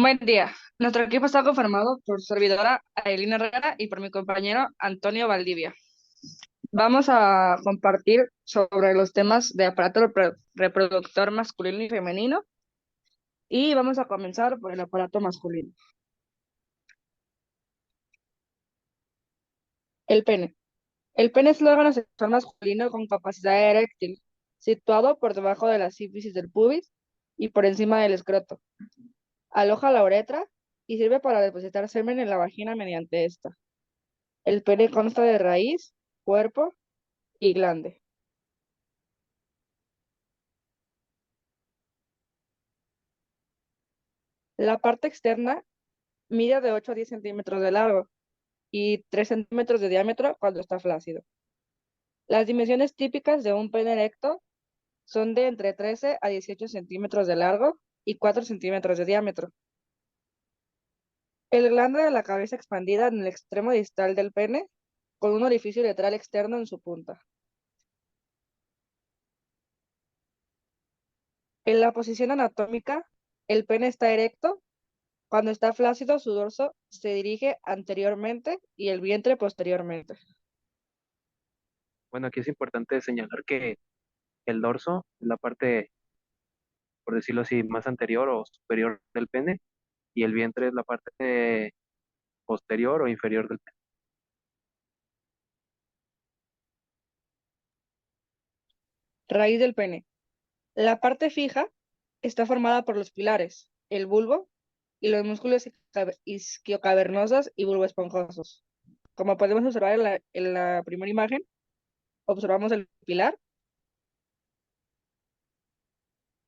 Buen día. Nuestro equipo está conformado por su servidora Ailina Herrera y por mi compañero Antonio Valdivia. Vamos a compartir sobre los temas de aparato reproductor masculino y femenino y vamos a comenzar por el aparato masculino. El pene. El pene es el órgano sexual masculino con capacidad eréctil, situado por debajo de la sínfisis del pubis y por encima del escroto. Aloja la uretra y sirve para depositar semen en la vagina mediante esta. El pene consta de raíz, cuerpo y glande. La parte externa mide de 8 a 10 centímetros de largo y 3 centímetros de diámetro cuando está flácido. Las dimensiones típicas de un pene erecto son de entre 13 a 18 centímetros de largo y 4 centímetros de diámetro. El glande de la cabeza expandida en el extremo distal del pene con un orificio uretral externo en su punta. En la posición anatómica, el pene está erecto. Cuando está flácido, su dorso se dirige anteriormente y el vientre posteriormente. Bueno, aquí es importante señalar que el dorso es la parte, por decirlo así, más anterior o superior del pene y el vientre es la parte posterior o inferior del pene. Raíz del pene. La parte fija está formada por los pilares, el bulbo y los músculos isquiocavernosos y bulbo esponjosos. Como podemos observar en la primera imagen, observamos el pilar,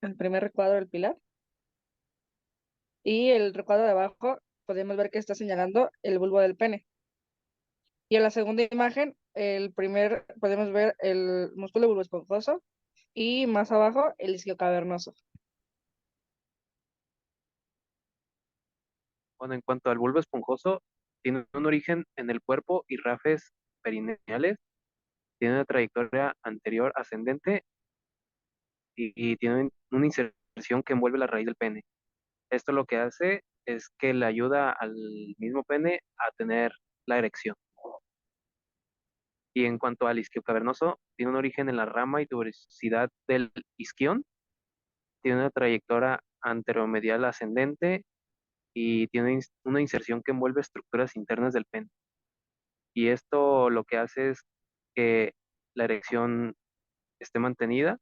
el primer recuadro del pilar, y el recuadro de abajo podemos ver que está señalando el bulbo del pene. Y en la segunda imagen, podemos ver el músculo bulbo esponjoso y más abajo el isquiocavernoso. Bueno, en cuanto al bulbo esponjoso, tiene un origen en el cuerpo y rafes perineales, tiene una trayectoria anterior ascendente y tiene una inserción que envuelve la raíz del pene. Esto lo que hace es que le ayuda al mismo pene a tener la erección. Y en cuanto al isquio cavernoso, tiene un origen en la rama y tuberosidad del isquion, tiene una trayectoria anteromedial ascendente y tiene una inserción que envuelve estructuras internas del pene. Y esto lo que hace es que la erección esté mantenida,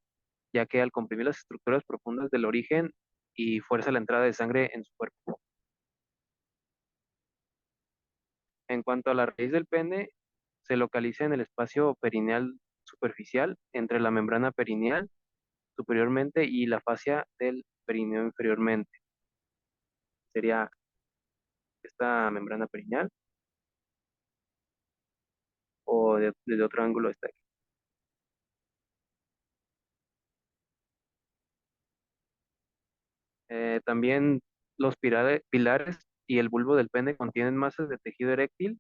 ya que al comprimir las estructuras profundas del origen y fuerza la entrada de sangre en su cuerpo. En cuanto a la raíz del pene, se localiza en el espacio perineal superficial entre la membrana perineal superiormente y la fascia del perineo inferiormente. Sería esta membrana perineal o desde otro ángulo está aquí. También los pilares y el bulbo del pene contienen masas de tejido eréctil.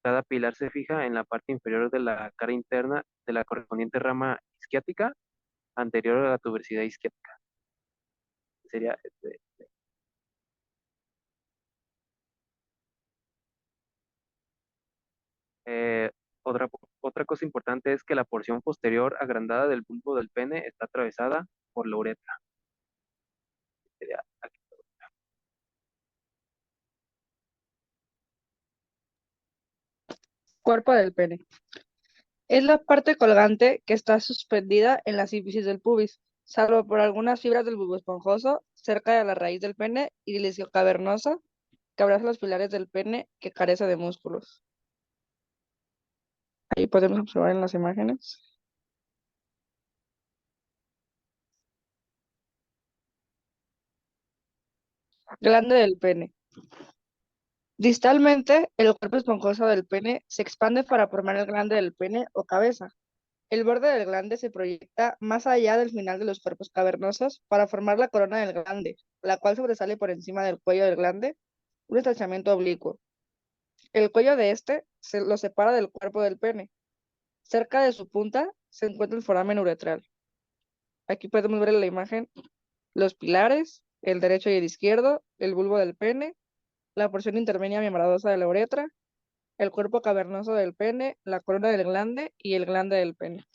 Cada pilar se fija en la parte inferior de la cara interna de la correspondiente rama isquiática anterior a la tuberosidad isquiática. Sería Eh, otra, otra cosa importante es que la porción posterior agrandada del bulbo del pene está atravesada por la uretra. Sería aquí. Cuerpo del pene. Es la parte colgante que está suspendida en la sínfisis del pubis, salvo por algunas fibras del bulbo esponjoso cerca de la raíz del pene y del isquio cavernosa que abraza los pilares del pene que carece de músculos. Ahí podemos observar en las imágenes. Glande del pene. Distalmente, el cuerpo esponjoso del pene se expande para formar el glande del pene o cabeza. El borde del glande se proyecta más allá del final de los cuerpos cavernosos para formar la corona del glande, la cual sobresale por encima del cuello del glande, un estrechamiento oblicuo. El cuello de este se lo separa del cuerpo del pene. Cerca de su punta se encuentra el foramen uretral. Aquí podemos ver en la imagen los pilares el derecho y el izquierdo, el bulbo del pene, la porción intermedia membranosa de la uretra, el cuerpo cavernoso del pene, la corona del glande y el glande del pene.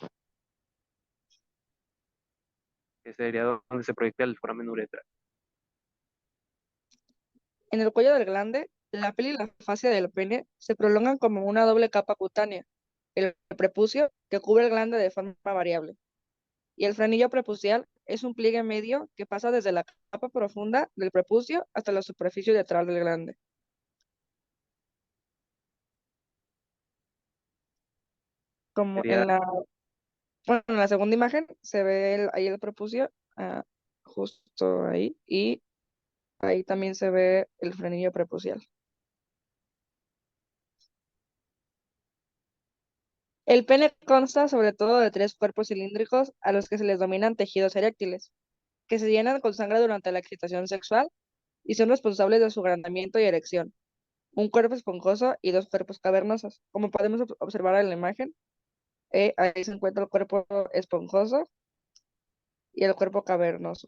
que sería donde se proyecta el foramen uretra. En el cuello del glande, la piel y la fascia del pene se prolongan como una doble capa cutánea, el prepucio, que cubre el glande de forma variable, y el frenillo prepucial es un pliegue medio que pasa desde la capa profunda del prepucio hasta la superficie lateral del glande. Como Sería, bueno, en la segunda imagen se ve ahí el prepucio, ah, justo ahí, y ahí también se ve el frenillo prepucial. El pene consta sobre todo de tres cuerpos cilíndricos a los que se les dominan tejidos eréctiles, que se llenan con sangre durante la excitación sexual y son responsables de su agrandamiento y erección. Un cuerpo esponjoso y dos cuerpos cavernosos. Como podemos observar en la imagen, ahí se encuentra el cuerpo esponjoso y el cuerpo cavernoso.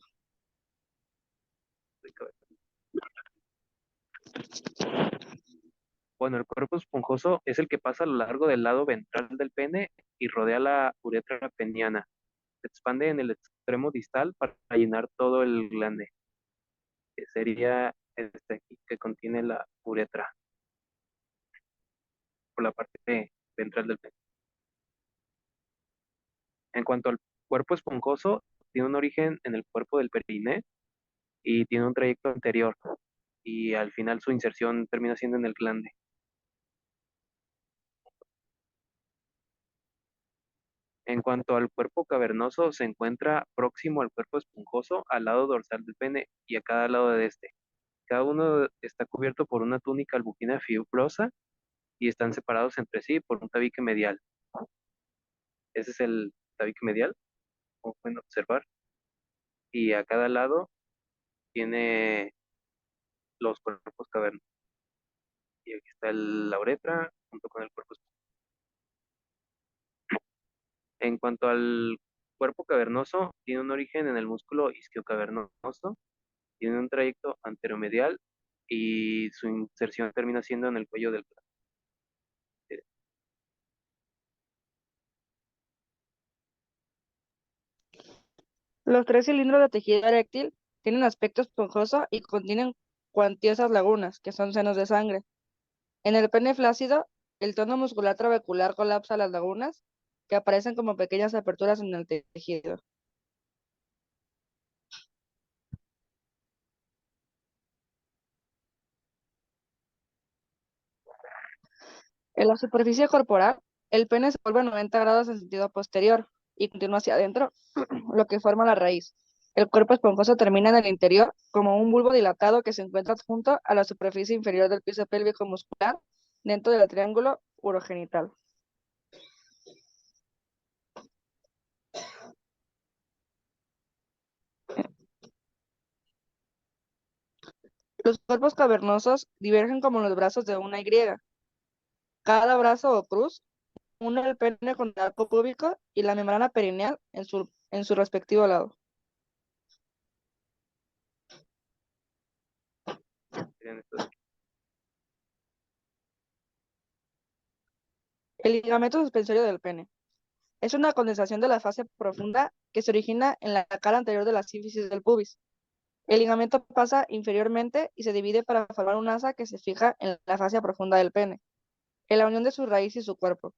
bueno, el cuerpo esponjoso es el que pasa a lo largo del lado ventral del pene y rodea la uretra peniana. Se expande en el extremo distal para llenar todo el glande, que sería este aquí, que contiene la uretra, por la parte ventral del pene. En cuanto al cuerpo esponjoso, tiene un origen en el cuerpo del periné y tiene un trayecto anterior, y al final su inserción termina siendo en el glande. En cuanto al cuerpo cavernoso, se encuentra próximo al cuerpo esponjoso, al lado dorsal del pene y a cada lado de este. Cada uno está cubierto por una túnica albuquina fibrosa y están separados entre sí por un tabique medial. Ese es el tabique medial, como pueden observar. Y a cada lado tiene los cuerpos cavernosos. Y aquí está la uretra junto con el cuerpo esponjoso. En cuanto al cuerpo cavernoso, tiene un origen en el músculo isquiocavernoso, tiene un trayecto anteromedial y su inserción termina siendo en el cuello del glande. Los tres cilindros de tejido eréctil tienen aspecto esponjoso y contienen cuantiosas lagunas, que son senos de sangre. En el pene flácido, el tono muscular trabecular colapsa las lagunas, que aparecen como pequeñas aperturas en el tejido. En la superficie corporal, el pene se vuelve 90 grados en sentido posterior y continúa hacia adentro, lo que forma la raíz. El cuerpo esponjoso termina en el interior como un bulbo dilatado que se encuentra adjunto a la superficie inferior del piso pélvico muscular dentro del triángulo urogenital. Los cuerpos cavernosos divergen como los brazos de una Y. Cada brazo o cruz une el pene con el arco púbico y la membrana perineal en su respectivo lado. Serían estos. El ligamento suspensorio del pene es una condensación de la fascia profunda que se origina en la cara anterior de la sínfisis del pubis. El ligamento pasa inferiormente y se divide para formar un asa que se fija en la fascia profunda del pene, en la unión de su raíz y su cuerpo.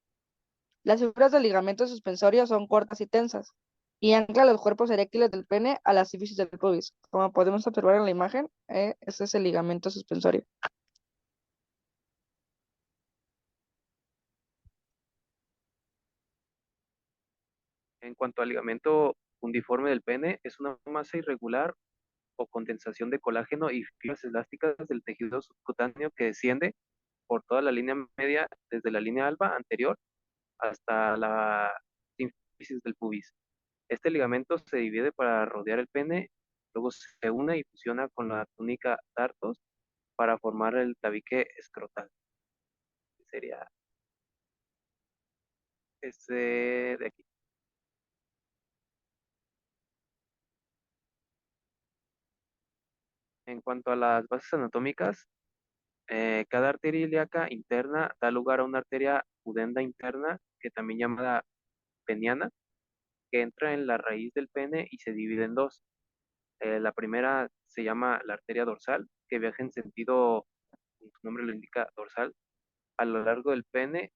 Las fibras del ligamento suspensorio son cortas y tensas y anclan los cuerpos eréctiles del pene a la sínfisis del pubis. Como podemos observar en la imagen, ese es el ligamento suspensorio. En cuanto al ligamento undiforme del pene, es una masa irregular o condensación de colágeno y fibras elásticas del tejido subcutáneo que desciende por toda la línea media, desde la línea alba anterior hasta la sínfisis del pubis. Este ligamento se divide para rodear el pene, luego se une y fusiona con la túnica tartos para formar el tabique escrotal, que sería este de aquí. En cuanto a las bases anatómicas, cada arteria ilíaca interna da lugar a una arteria pudenda interna, que también llamada peniana, que entra en la raíz del pene y se divide en dos. La primera se llama la arteria dorsal, que viaja en sentido, como su nombre lo indica, dorsal, a lo largo del pene,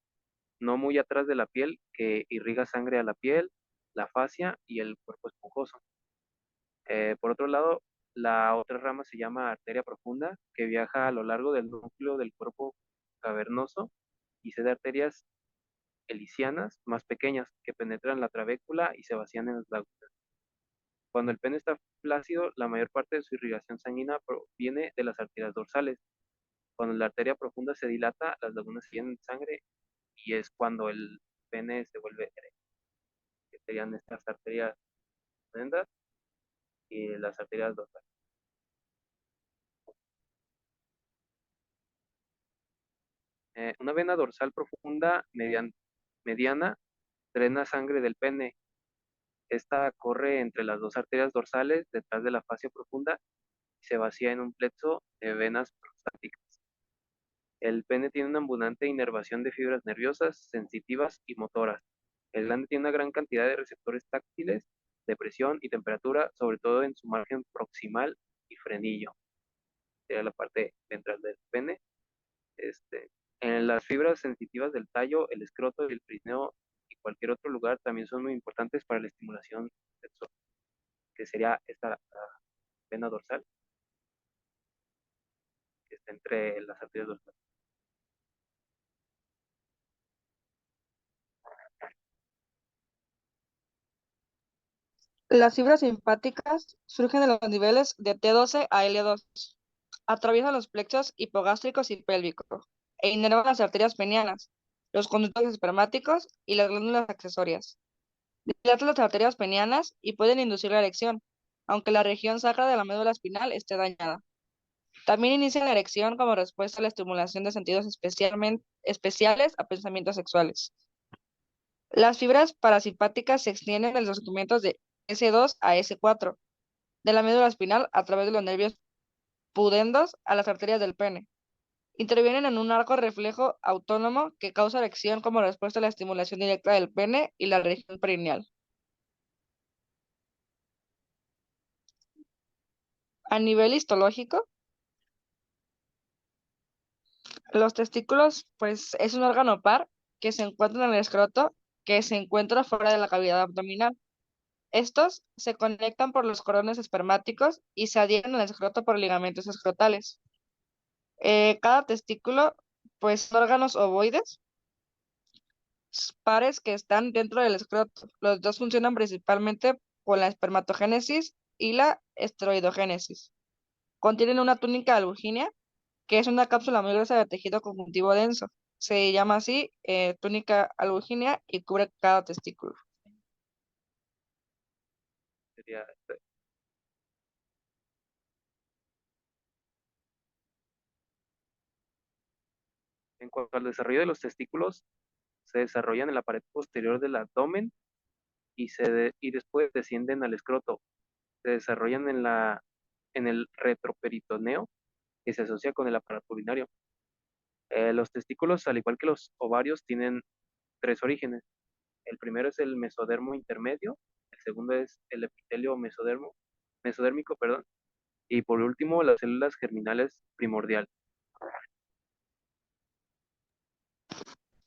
no muy atrás de la piel, que irriga sangre a la piel, la fascia y el cuerpo esponjoso. Por otro lado, la otra rama se llama arteria profunda, que viaja a lo largo del núcleo del cuerpo cavernoso y se da arterias elicianas más pequeñas que penetran la trabécula y se vacían en las lagunas. Cuando el pene está flácido, la mayor parte de su irrigación sanguínea proviene de las arterias dorsales. Cuando la arteria profunda se dilata, las lagunas se llenan de sangre y es cuando el pene se vuelve erecto, que serían estas arterias profundas y las arterias dorsales. Una vena dorsal profunda mediana drena sangre del pene. Esta corre entre las dos arterias dorsales detrás de la fascia profunda y se vacía en un plexo de venas prostáticas. El pene tiene una abundante inervación de fibras nerviosas, sensitivas y motoras. El glande tiene una gran cantidad de receptores táctiles, de presión y temperatura, sobre todo en su margen proximal y frenillo, sería la parte ventral del pene. En las fibras sensitivas del tallo, el escroto y el perineo y cualquier otro lugar también son muy importantes para la estimulación sexual, que sería esta vena dorsal, que está entre las arterias dorsales. Las fibras simpáticas surgen de los niveles de T12 a L2, atraviesan los plexos hipogástricos y pélvico, e inervan las arterias penianas, los conductos espermáticos y las glándulas accesorias. Dilatan las arterias penianas y pueden inducir la erección, aunque la región sacra de la médula espinal esté dañada. También inician la erección como respuesta a la estimulación de sentidos especiales a pensamientos sexuales. Las fibras parasimpáticas se extienden en los segmentos de S2 a S4 de la médula espinal a través de los nervios pudendos a las arterias del pene. Intervienen en un arco reflejo autónomo que causa erección como respuesta a la estimulación directa del pene y la región perineal. A nivel histológico, los testículos, pues, es un órgano par que se encuentra en el escroto, que se encuentra fuera de la cavidad abdominal. Estos se conectan por los cordones espermáticos y se adhieren al escroto por ligamentos escrotales. Cada testículo, pues, son órganos ovoides, pares que están dentro del escroto. Los dos funcionan principalmente con la espermatogénesis y la esteroidogénesis. Contienen una túnica albuginea, que es una cápsula muy gruesa de tejido conjuntivo denso. Se llama así túnica albuginea y cubre cada testículo. Sería, en cuanto al desarrollo de los testículos, se desarrollan en la pared posterior del abdomen y después descienden al escroto. Se desarrollan en el retroperitoneo, que se asocia con el aparato urinario. Los testículos, al igual que los ovarios, tienen tres orígenes. El primero es el mesodermo intermedio, el segundo es el epitelio mesodérmico, perdón, y por último las células germinales primordiales.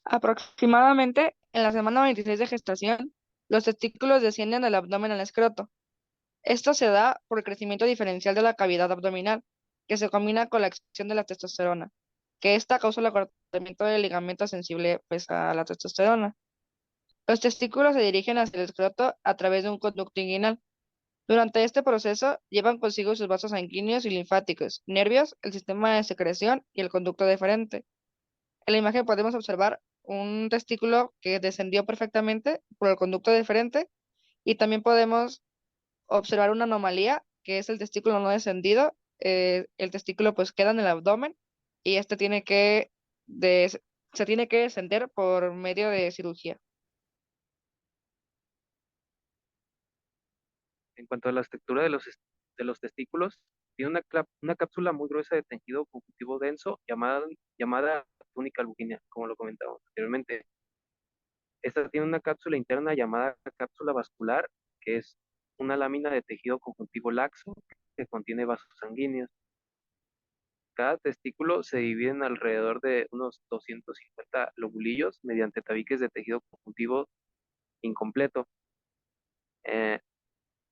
Aproximadamente en la semana 26 de gestación, los testículos descienden del abdomen al escroto. Esto se da por el crecimiento diferencial de la cavidad abdominal, que se combina con la acción de la testosterona, que esta causa el acortamiento del ligamento sensible, pues, a la testosterona. Los testículos se dirigen hacia el escroto a través de un conducto inguinal. Durante este proceso, llevan consigo sus vasos sanguíneos y linfáticos, nervios, el sistema de secreción y el conducto deferente. En la imagen podemos observar un testículo que descendió perfectamente por el conducto deferente y también podemos observar una anomalía que es el testículo no descendido. El testículo pues queda en el abdomen y este se tiene que descender por medio de cirugía. En cuanto a la estructura de los testículos, tiene una cápsula muy gruesa de tejido conjuntivo denso llamada túnica albuginea, como lo comentábamos anteriormente. Esta tiene una cápsula interna llamada cápsula vascular, que es una lámina de tejido conjuntivo laxo que contiene vasos sanguíneos. Cada testículo se divide en alrededor de unos 250 lobulillos mediante tabiques de tejido conjuntivo incompleto. Eh,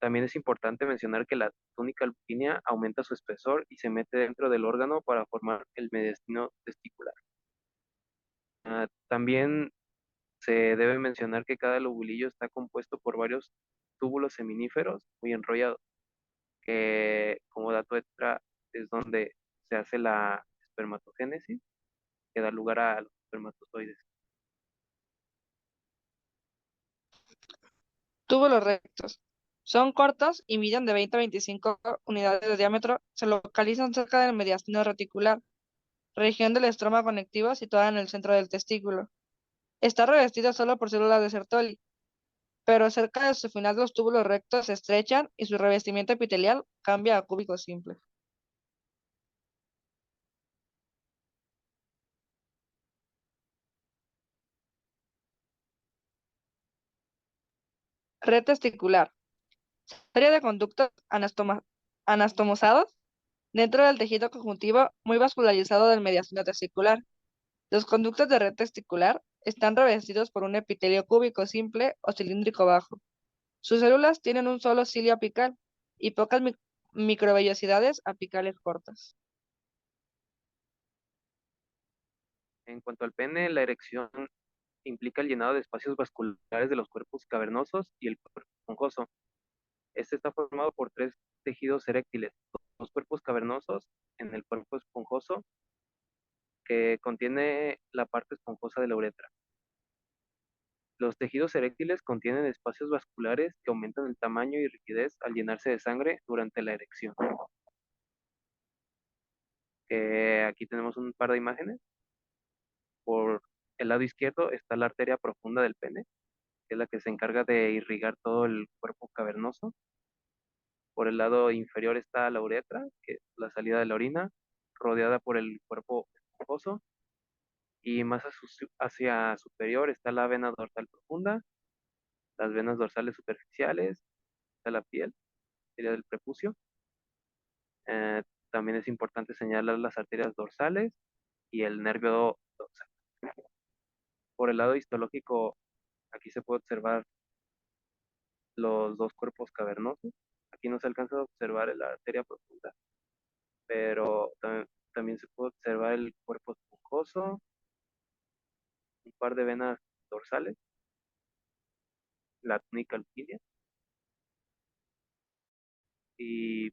También es importante mencionar que la túnica albuginea aumenta su espesor y se mete dentro del órgano para formar el mediastino testicular. También se debe mencionar que cada lobulillo está compuesto por varios túbulos seminíferos muy enrollados, que como dato extra es donde se hace la espermatogénesis, que da lugar a los espermatozoides. Túbulos rectos. Son cortos y miden de 20 a 25 unidades de diámetro. Se localizan cerca del mediastino reticular, región del estroma conectivo situada en el centro del testículo. Está revestido solo por células de Sertoli, pero cerca de su final los túbulos rectos se estrechan y su revestimiento epitelial cambia a cúbico simple. Red testicular. Serie de conductos anastomosados dentro del tejido conjuntivo muy vascularizado del mediastino testicular. Los conductos de red testicular están revestidos por un epitelio cúbico simple o cilíndrico bajo. Sus células tienen un solo cilio apical y pocas microvellosidades apicales cortas. En cuanto al pene, la erección implica el llenado de espacios vasculares de los cuerpos cavernosos y el cuerpo esponjoso. Este está formado por tres tejidos eréctiles, dos cuerpos cavernosos en el cuerpo esponjoso que contiene la parte esponjosa de la uretra. Los tejidos eréctiles contienen espacios vasculares que aumentan el tamaño y rigidez al llenarse de sangre durante la erección. Aquí tenemos un par de imágenes. Por el lado izquierdo está la arteria profunda del pene, que es la que se encarga de irrigar todo el cuerpo cavernoso. Por el lado inferior está la uretra, que es la salida de la orina, rodeada por el cuerpo esponjoso. Y más hacia superior está la vena dorsal profunda, las venas dorsales superficiales, está la piel, sería del prepucio. Eh, También es importante señalar las arterias dorsales y el nervio dorsal. Por el lado histológico, aquí se puede observar los dos cuerpos cavernosos. Aquí no se alcanza a observar la arteria profunda, pero también se puede observar el cuerpo esponjoso, un par de venas dorsales, la túnica alquídea y